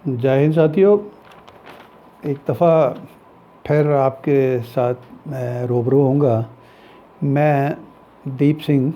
जय हिंद साथियों। एक दफ़ा फिर आपके साथ मैं रूबरू होऊंगा। मैं दीप सिंह,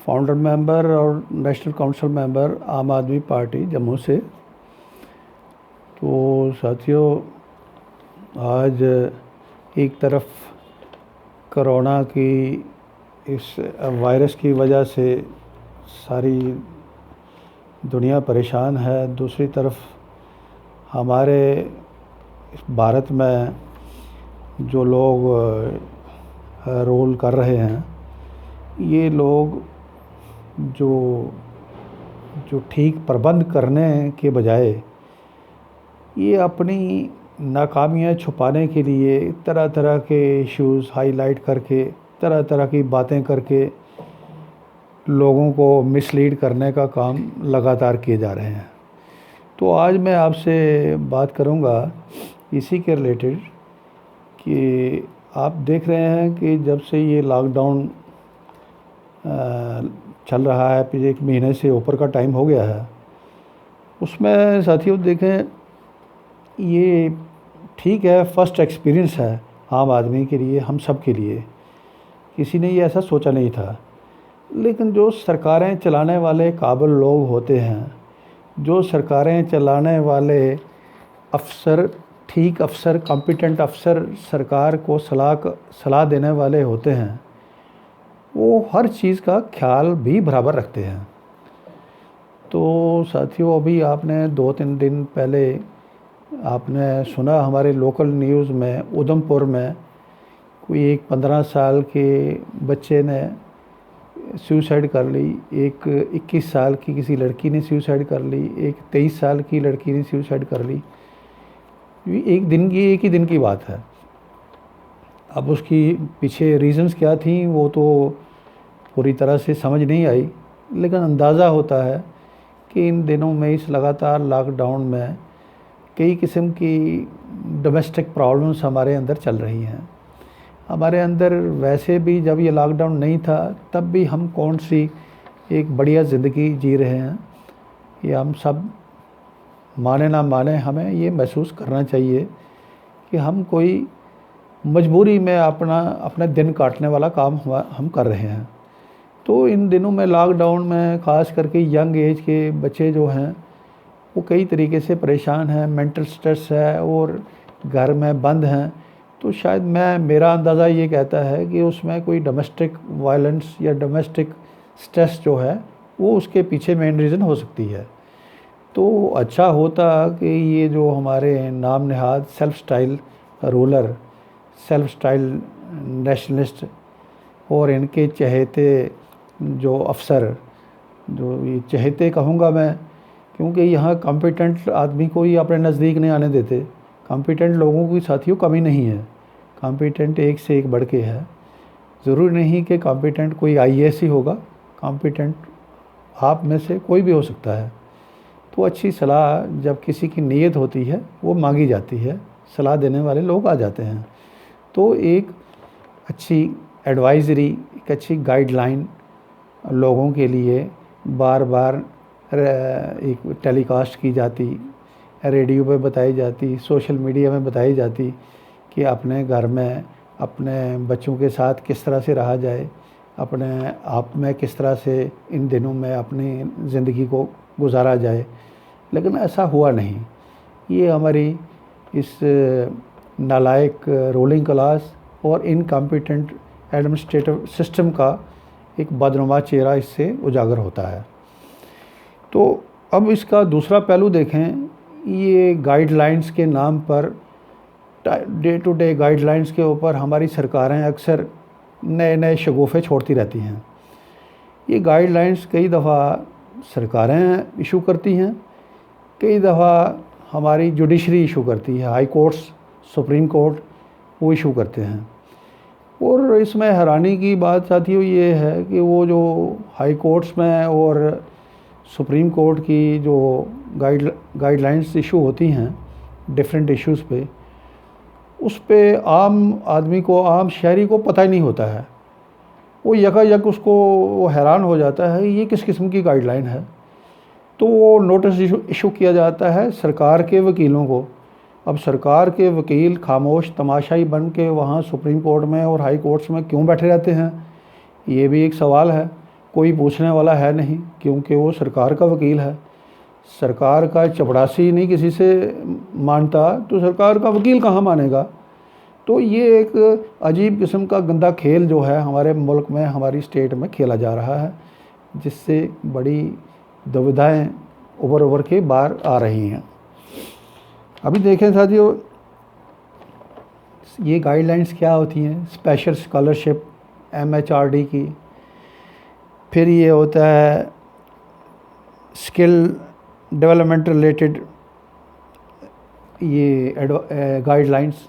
फाउंडर मेंबर और नेशनल काउंसिल मेंबर आम आदमी पार्टी जम्मू से। तो साथियों, आज एक तरफ कोरोना की इस वायरस की वजह से सारी दुनिया परेशान है, दूसरी तरफ हमारे भारत में जो लोग रोल कर रहे हैं, ये लोग जो जो ठीक प्रबंध करने के बजाय ये अपनी नाकामियाँ छुपाने के लिए तरह तरह के इश्यूज़ हाईलाइट करके, तरह तरह की बातें करके लोगों को मिसलीड करने का काम लगातार किए जा रहे हैं। तो आज मैं आपसे बात करूंगा इसी के रिलेटेड कि आप देख रहे हैं कि जब से ये लॉकडाउन चल रहा है, पिछले 1 महीने से ऊपर का टाइम हो गया है, उसमें साथियों देखें, ये ठीक है, फर्स्ट एक्सपीरियंस है आम आदमी के लिए, हम सब के लिए। किसी ने ये ऐसा सोचा नहीं था, लेकिन जो सरकारें चलाने वाले काबिल लोग होते हैं, जो सरकारें चलाने वाले अफसर, ठीक अफसर, कॉम्पिटेंट अफसर सरकार को सलाह देने वाले होते हैं, वो हर चीज़ का ख्याल भी बराबर रखते हैं। तो साथियों, अभी आपने 2-3 दिन पहले आपने सुना हमारे लोकल न्यूज़ में उधमपुर में कोई एक 15 साल के बच्चे ने सुसाइड कर ली, एक 21 साल की किसी लड़की ने सुसाइड कर ली, एक 23 साल की लड़की ने सुसाइड कर ली। एक ही दिन की बात है। अब उसकी पीछे रीज़न्स क्या थी वो तो पूरी तरह से समझ नहीं आई, लेकिन अंदाज़ा होता है कि इन दिनों में इस लगातार लॉकडाउन में कई किस्म की डोमेस्टिक प्रॉब्लम्स हमारे अंदर चल रही हैं। हमारे अंदर वैसे भी जब ये लॉकडाउन नहीं था तब भी हम कौन सी एक बढ़िया ज़िंदगी जी रहे हैं। ये हम सब माने ना माने, हमें ये महसूस करना चाहिए कि हम कोई मजबूरी में अपना दिन काटने वाला काम हम कर रहे हैं। तो इन दिनों में लॉकडाउन में ख़ास करके यंग एज के बच्चे जो हैं वो कई तरीके से परेशान हैं, मेंटल स्ट्रेस है और घर में बंद हैं। तो शायद मेरा अंदाज़ा ये कहता है कि उसमें कोई डोमेस्टिक वायलेंस या डोमेस्टिक स्ट्रेस जो है वो उसके पीछे मेन रीज़न हो सकती है। तो अच्छा होता कि ये जो हमारे नाम नहाद self style ruler, self style nationalist और इनके चहेते जो अफसर, जो ये चहेते कहूँगा मैं, क्योंकि यहाँ कॉम्पिटेंट आदमी को ही अपने नज़दीक नहीं आने देते। कॉम्पिटेंट लोगों की साथियों कमी नहीं है, कॉम्पिटेंट एक से एक बढ़ के है। ज़रूरी नहीं कि कॉम्पिटेंट कोई आईएएस ही होगा, कॉम्पिटेंट आप में से कोई भी हो सकता है। तो अच्छी सलाह जब किसी की नीयत होती है वो मांगी जाती है, सलाह देने वाले लोग आ जाते हैं। तो एक अच्छी एडवाइज़री, एक अच्छी गाइडलाइन लोगों के लिए बार बार एक टेलीकास्ट की जाती, रेडियो पे बताई जाती, सोशल मीडिया में बताई जाती कि अपने घर में अपने बच्चों के साथ किस तरह से रहा जाए, अपने आप में किस तरह से इन दिनों में अपनी ज़िंदगी को गुजारा जाए। लेकिन ऐसा हुआ नहीं। ये हमारी इस नालायक रूलिंग क्लास और इनकॉम्पिटेंट एडमिनिस्ट्रेटिव सिस्टम का एक बदनुमा चेहरा इससे उजागर होता है। तो अब इसका दूसरा पहलू देखें। ये गाइडलाइंस के नाम पर, डे टू डे गाइडलाइंस के ऊपर हमारी सरकारें अक्सर नए नए शगुफ़े छोड़ती रहती हैं। ये गाइडलाइंस कई दफ़ा सरकारें इशू करती हैं, कई दफ़ा हमारी जुडिशरी इशू करती है, हाई कोर्ट्स, सुप्रीम कोर्ट वो इशू करते हैं। और इसमें हैरानी की बात साथियों ये है कि वो जो हाई कोर्ट्स में और सुप्रीम कोर्ट की जो गाइडलाइंस इशू होती हैं डिफरेंट इश्यूज़ पे, उस पे आम आदमी को, आम शहरी को पता ही नहीं होता है। वो यकायक उसको वो हैरान हो जाता है, ये किस किस्म की गाइडलाइन है। तो वो नोटिस इशू किया जाता है सरकार के वकीलों को। अब सरकार के वकील खामोश तमाशाई बन के वहाँ सुप्रीम कोर्ट में और हाई कोर्ट्स में क्यों बैठे रहते हैं, ये भी एक सवाल है। कोई पूछने वाला है नहीं, क्योंकि वो सरकार का वकील है। सरकार का चपड़ासी नहीं किसी से मानता तो सरकार का वकील कहाँ मानेगा। तो ये एक अजीब किस्म का गंदा खेल जो है हमारे मुल्क में, हमारी स्टेट में खेला जा रहा है, जिससे बड़ी दुविधाएं उभर के बाहर आ रही हैं। अभी देखें साथियों, ये गाइडलाइंस क्या होती हैं। स्पेशल स्कॉलरशिप MHRD की, फिर ये होता है स्किल डेवलपमेंट रिलेटेड ये गाइडलाइंस,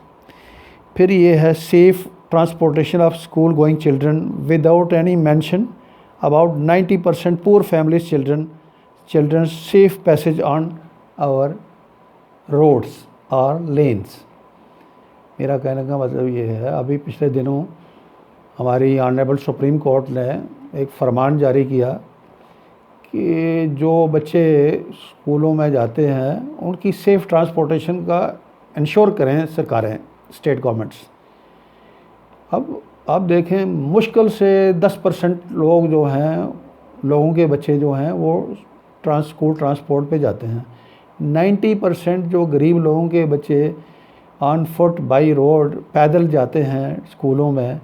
फिर ये है safe transportation of school going children without any mention about 90% poor families children safe passage on our roads और लेन्स। मेरा कहने का मतलब ये है, अभी पिछले दिनों हमारी ऑनरेबल सुप्रीम कोर्ट ने एक फरमान जारी किया कि जो बच्चे स्कूलों में जाते हैं उनकी सेफ़ ट्रांसपोर्टेशन का इंश्योर करें सरकारें, स्टेट गवर्नमेंट्स। अब आप देखें, मुश्किल से 10% लोग जो हैं, लोगों के बच्चे जो हैं वो स्कूल ट्रांसपोर्ट पे जाते हैं। 90% जो गरीब लोगों के बच्चे ऑन फुट बाई रोड पैदल जाते हैं स्कूलों में,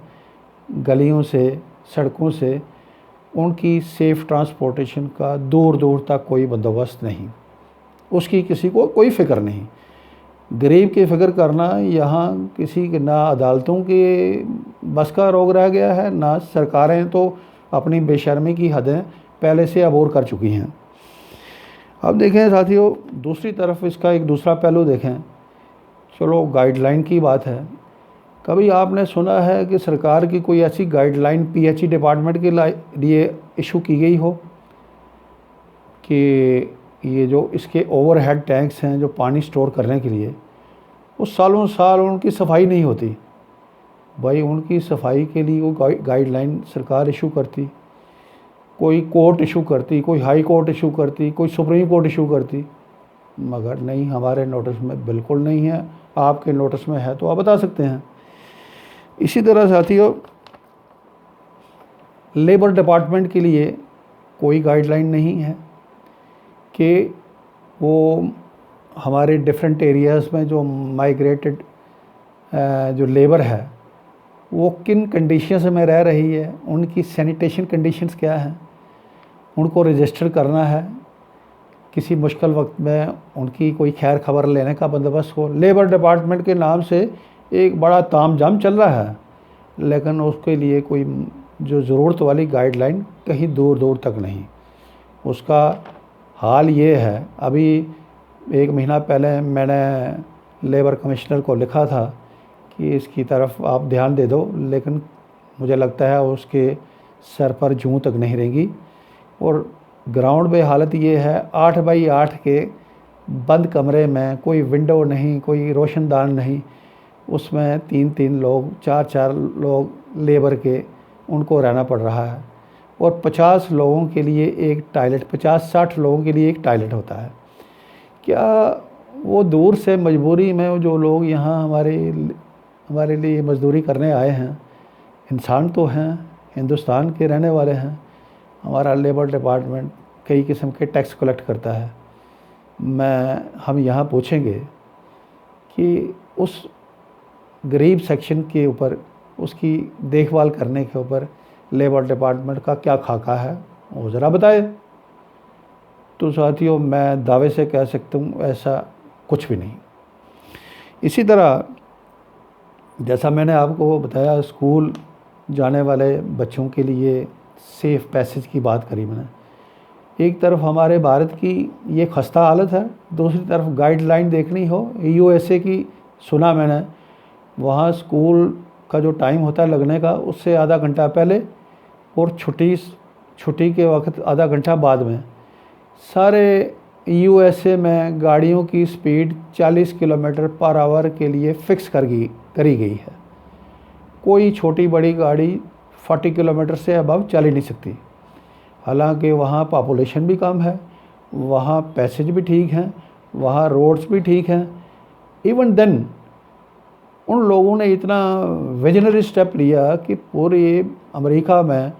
गलियों से, सड़कों से, उनकी सेफ़ ट्रांसपोर्टेशन का दूर दूर तक कोई बंदोबस्त नहीं, उसकी किसी को कोई फ़िक्र नहीं। गरीब की फ़िक्र करना यहाँ किसी के, ना अदालतों के बस का रोग रह गया है, ना सरकारें तो अपनी बेशर्मी की हदें पहले से अबोर कर चुकी हैं। अब देखें साथियों, दूसरी तरफ इसका एक दूसरा पहलू देखें। चलो गाइडलाइन की बात है, कभी आपने सुना है कि सरकार की कोई ऐसी गाइडलाइन PHE डिपार्टमेंट के लिए इशू की गई हो कि ये जो इसके ओवरहेड टैंक्स हैं जो पानी स्टोर करने के लिए, वो सालों साल उनकी सफाई नहीं होती। भाई उनकी सफाई के लिए वो गाइडलाइन सरकार इशू करती, कोई कोर्ट इशू करती, कोई हाई कोर्ट इशू करती, कोई सुप्रीम कोर्ट इशू करती, मगर नहीं, हमारे नोटिस में बिल्कुल नहीं है। आपके नोटिस में है तो आप बता सकते हैं। इसी तरह साथियों, लेबर डिपार्टमेंट के लिए कोई गाइडलाइन नहीं है कि वो हमारे डिफरेंट एरियाज़ में जो माइग्रेटेड जो लेबर है वो किन कंडीशंस में रह रही है, उनकी सैनिटेशन कंडीशंस क्या हैं, उनको रजिस्टर करना है। किसी मुश्किल वक्त में उनकी कोई खैर खबर लेने का बंदोबस्त हो। लेबर डिपार्टमेंट के नाम से एक बड़ा तामझाम चल रहा है, लेकिन उसके लिए कोई जो ज़रूरत वाली गाइडलाइन कहीं दूर दूर तक नहीं। उसका हाल ये है, अभी 1 महीना पहले मैंने लेबर कमिश्नर को लिखा था कि इसकी तरफ आप ध्यान दे दो, लेकिन मुझे लगता है उसके सर पर जूं तक नहीं रहेंगी। और ग्राउंड पे हालत ये है, 8 बाई 8 के बंद कमरे में, कोई विंडो नहीं, कोई रोशनदान नहीं, उसमें 3-3 लोग, 4-4 लोग लेबर के, उनको रहना पड़ रहा है। और 50 लोगों के लिए एक टॉयलेट, 50-60 लोगों के लिए एक टॉयलेट होता है। क्या वो दूर से मजबूरी में जो लोग यहाँ हमारे लिए मजदूरी करने आए हैं, इंसान तो हैं, हिंदुस्तान के रहने वाले हैं। हमारा लेबर डिपार्टमेंट कई किस्म के टैक्स कलेक्ट करता है। हम यहाँ पूछेंगे कि उस गरीब सेक्शन के ऊपर, उसकी देखभाल करने के ऊपर लेबर डिपार्टमेंट का क्या खाका है, वो ज़रा बताए। तो साथियों, मैं दावे से कह सकता हूँ ऐसा कुछ भी नहीं। इसी तरह जैसा मैंने आपको बताया, स्कूल जाने वाले बच्चों के लिए सेफ़ पैसेज की बात करी मैंने। एक तरफ हमारे भारत की ये खस्ता हालत है, दूसरी तरफ गाइडलाइन देखनी हो USA की, सुना मैंने वहाँ स्कूल का जो टाइम होता है लगने का, उससे आधा घंटा पहले और छुट्टी के वक्त आधा घंटा बाद में सारे USA में गाड़ियों की स्पीड 40 किलोमीटर पर आवर के लिए फ़िक्स करी गई है। कोई छोटी बड़ी गाड़ी 40 किलोमीटर से अबव चल ही नहीं सकती। हालांकि वहाँ पॉपुलेशन भी कम है वहाँ पैसेज भी ठीक हैं, वहाँ रोड्स भी ठीक हैं। इवन देन उन लोगों ने इतना विजनरी स्टेप लिया कि पूरे अमेरिका में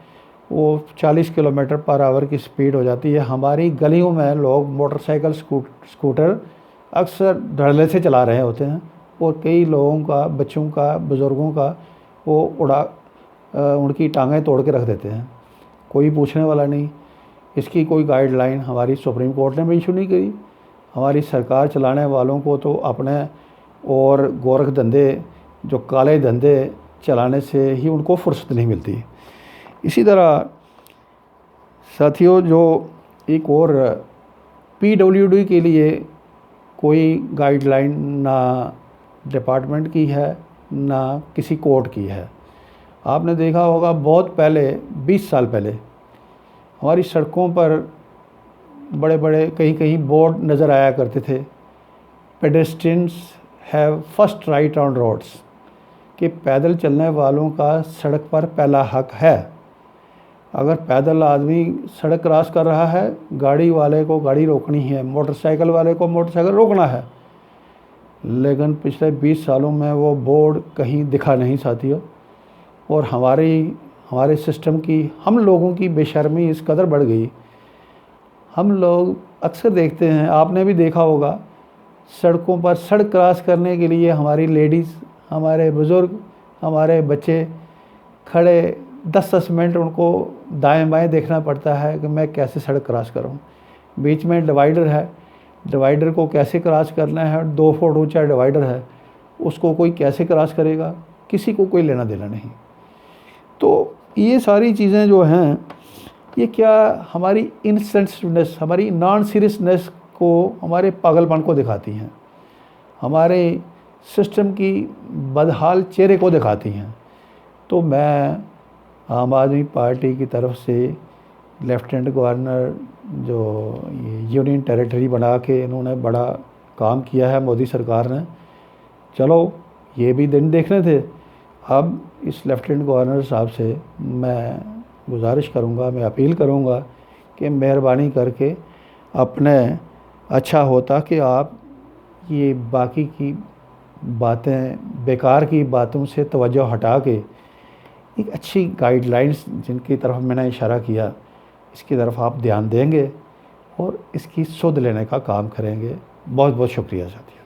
वो 40 किलोमीटर पर आवर की स्पीड हो जाती है। हमारी गलियों में लोग मोटरसाइकिल स्कूटर अक्सर धड़ल्ले से चला रहे होते हैं और कई लोगों का, बच्चों का, बुज़ुर्गों का वो उनकी टांगें तोड़ के रख देते हैं। कोई पूछने वाला नहीं। इसकी कोई गाइडलाइन हमारी सुप्रीम कोर्ट ने भी इशू नहीं करी। हमारी सरकार चलाने वालों को तो अपने और गोरख धंधे, जो काले धंधे चलाने से ही उनको फुर्सत नहीं मिलती। इसी तरह साथियों, जो एक और PWD के लिए कोई गाइडलाइन ना डिपार्टमेंट की है ना किसी कोर्ट की है। आपने देखा होगा बहुत पहले, 20 साल पहले हमारी सड़कों पर बड़े बड़े कहीं कहीं बोर्ड नज़र आया करते थे, pedestrians have first right on roads, कि पैदल चलने वालों का सड़क पर पहला हक है। अगर पैदल आदमी सड़क क्रॉस कर रहा है, गाड़ी वाले को गाड़ी रोकनी है, मोटरसाइकिल वाले को मोटरसाइकिल रोकना है। लेकिन पिछले 20 सालों में वो बोर्ड कहीं दिखा नहीं साथियों। और हमारे सिस्टम की, हम लोगों की बेशर्मी इस कदर बढ़ गई। हम लोग अक्सर देखते हैं, आपने भी देखा होगा, सड़कों पर सड़क क्रॉस करने के लिए हमारी लेडीज़, हमारे बुज़ुर्ग, हमारे बच्चे खड़े 10-10 मिनट उनको दाएं बाएं देखना पड़ता है कि मैं कैसे सड़क क्रॉस करूं। बीच में डिवाइडर है, डिवाइडर को कैसे क्रॉस करना है, 2 फुट ऊंचा डिवाइडर है, उसको कोई कैसे क्रॉस करेगा, किसी को कोई लेना देना नहीं। तो ये सारी चीज़ें जो हैं, ये क्या हमारी इनसेंसिटिवनेस, हमारी नॉन सीरियसनेस को, हमारे पागलपन को दिखाती हैं, हमारे सिस्टम की बदहाल चेहरे को दिखाती हैं। तो मैं आम आदमी पार्टी की तरफ से लेफ्टिनेंट गवर्नर, जो ये यूनियन टेरिटरी बना के इन्होंने बड़ा काम किया है मोदी सरकार ने, चलो ये भी दिन देखने थे। अब इस लेफ्टिनेंट गवर्नर साहब से मैं गुजारिश करूंगा, मैं अपील करूंगा कि मेहरबानी करके अपने, अच्छा होता कि आप ये बाकी की बातें, बेकार की बातों से तवज्जो हटा के एक अच्छी गाइडलाइंस जिनकी तरफ मैंने इशारा किया, इसकी तरफ आप ध्यान देंगे और इसकी सुध लेने का काम करेंगे। बहुत बहुत शुक्रिया साथियों।